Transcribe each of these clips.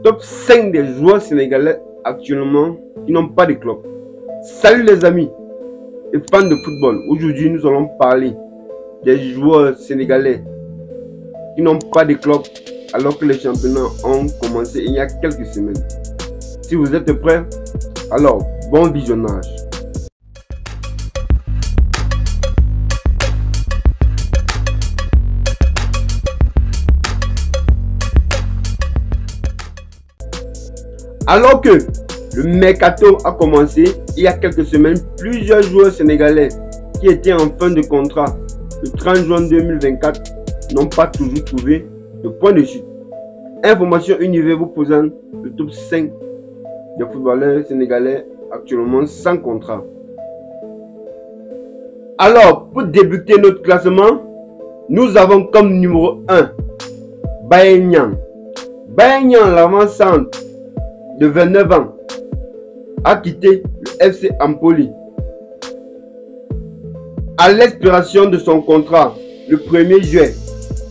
top 5 des joueurs sénégalais actuellement qui n'ont pas de club. Salut les amis et fans de football. Aujourd'hui, nous allons parler des joueurs sénégalais qui n'ont pas de club alors que les championnats ont commencé il y a quelques semaines. Si vous êtes prêts, alors bon visionnage. Alors que le mercato a commencé il y a quelques semaines, plusieurs joueurs sénégalais qui étaient en fin de contrat le 30 juin 2024 n'ont pas toujours trouvé de point de chute. Information Univers vous présente le top 5 des footballeurs sénégalais actuellement sans contrat. Alors, pour débuter notre classement, nous avons comme numéro 1 Baye Niang. Baye Niang, l'avant-centre de 29 ans, a quitté le FC Empoli à l'expiration de son contrat le 1er juillet.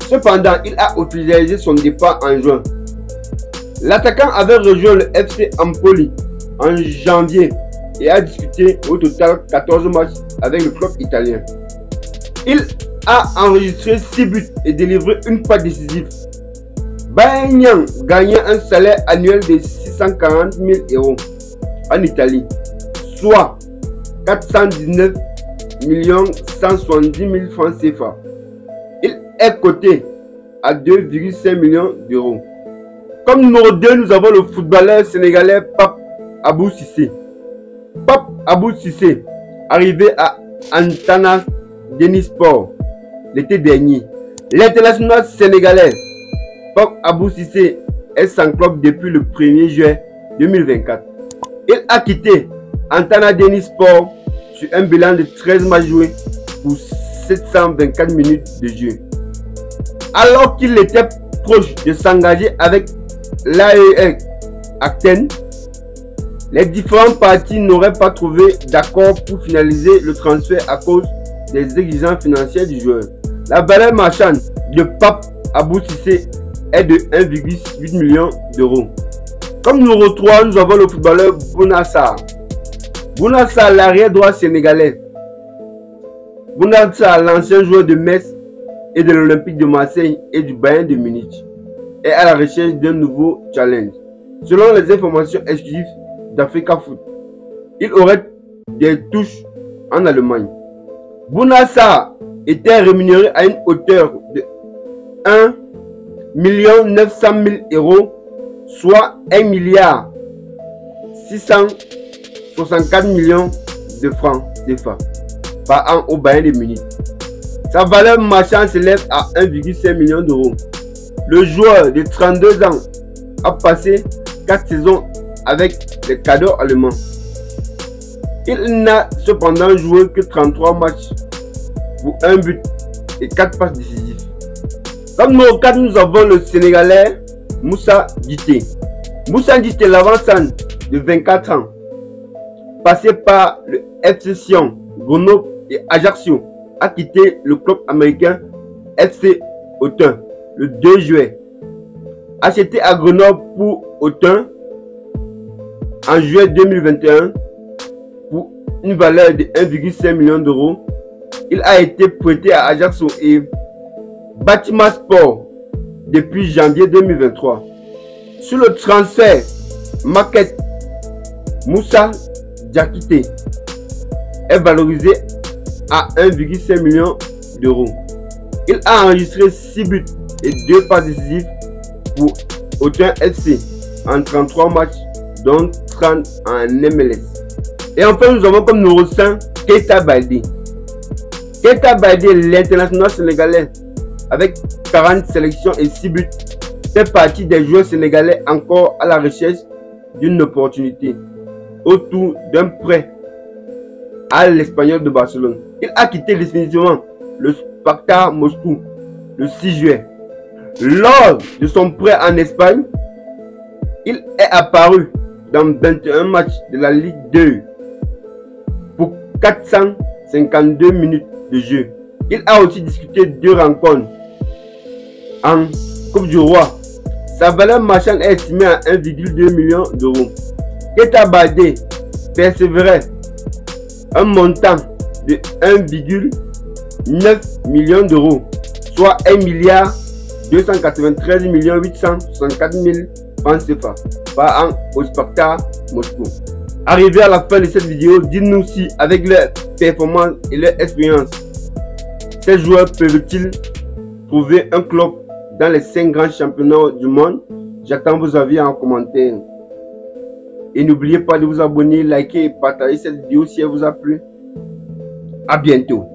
Cependant, il a officialisé son départ en juin. L'attaquant avait rejoint le FC Empoli en janvier et a disputé au total 14 matchs avec le club italien. Il a enregistré 6 buts et délivré une passe décisive. Baye Niang gagnait un salaire annuel de 640 000 € en Italie, soit 419 170 000 francs CFA. Il est coté à 2,5 millions d'euros. Comme numéro 2, nous avons le footballeur sénégalais Pape Abou Cissé. Pape Abou Cissé, arrivé à Antana Denispor l'été dernier. L'international sénégalais Pape Abou Cissé est sans club depuis le 1er juillet 2024. Il a quitté Antana Denispor sur un bilan de 13 matchs joués pour 724 minutes de jeu. Alors qu'il était proche de s'engager avec l'AEK Athènes, les différentes parties n'auraient pas trouvé d'accord pour finaliser le transfert à cause des exigences financières du joueur. La valeur marchande de Pape Abou Cissé est de 1,8 million d'euros. Comme numéro 3, nous avons le footballeur Bouna Sarr. Bouna Sarr, l'arrière droit sénégalais. Bouna Sarr, l'ancien joueur de Metz et de l'Olympique de Marseille et du Bayern de Munich, est à la recherche d'un nouveau challenge. Selon les informations exclusives d'Africa Foot, il aurait des touches en Allemagne. Bouna Sarr était rémunéré à une hauteur de 1 900 000 €, soit 1 milliard 664 millions de francs CFA par an au Bayern de Munich. Sa valeur marchande s'élève à 1,5 million d'euros. Le joueur de 32 ans a passé 4 saisons avec les cadors allemands. Il n'a cependant joué que 33 matchs pour 1 but et 4 passes décisives. Comme numéro 4, nous avons le Sénégalais Moussa Djité. Moussa Djité, l'avant-centre de 24 ans, passé par le FC Sion, Grenoble et Ajaccio, a quitté le club américain FC Autun le 2 juillet. Acheté à Grenoble pour Autun en juillet 2021 pour une valeur de 1,5 million d'euros, il a été prêté à Ajaccio et Bâtiment Sport depuis janvier 2023. Sur le transfert market, Moussa Djité est valorisé à 1,5 million d'euros. Il a enregistré 6 buts et 2 passes décisives pour Autun FC en 33 matchs, dont 30 en MLS. Et enfin, nous avons comme numéro 5 Keita Baldé. Keita Baldé, l'international sénégalais, avec 40 sélections et 6 buts, fait partie des joueurs sénégalais encore à la recherche d'une opportunité autour d'un prêt à l'Espagnol de Barcelone. Il a quitté définitivement le Spartak Moscou le 6 juillet. Lors de son prêt en Espagne, il est apparu dans 21 matchs de la Ligue 2 pour 452 minutes de jeu. Il a aussi disputé 2 rencontres en Coupe du Roi Sa valeur marchande est estimée à 1,2 million d'euros. Keita Baldé percevrait un montant de 1,9 million d'euros, soit 1,293 864 000 francs CFA par an au Spartak Moscou. Arrivé à la fin de cette vidéo, dites-nous si avec leur performance et leur expérience, ces joueurs peuvent-ils trouver un club dans les 5 grands championnats du monde? J'attends vos avis en commentaire. Et n'oubliez pas de vous abonner, liker et partager cette vidéo si elle vous a plu. À bientôt.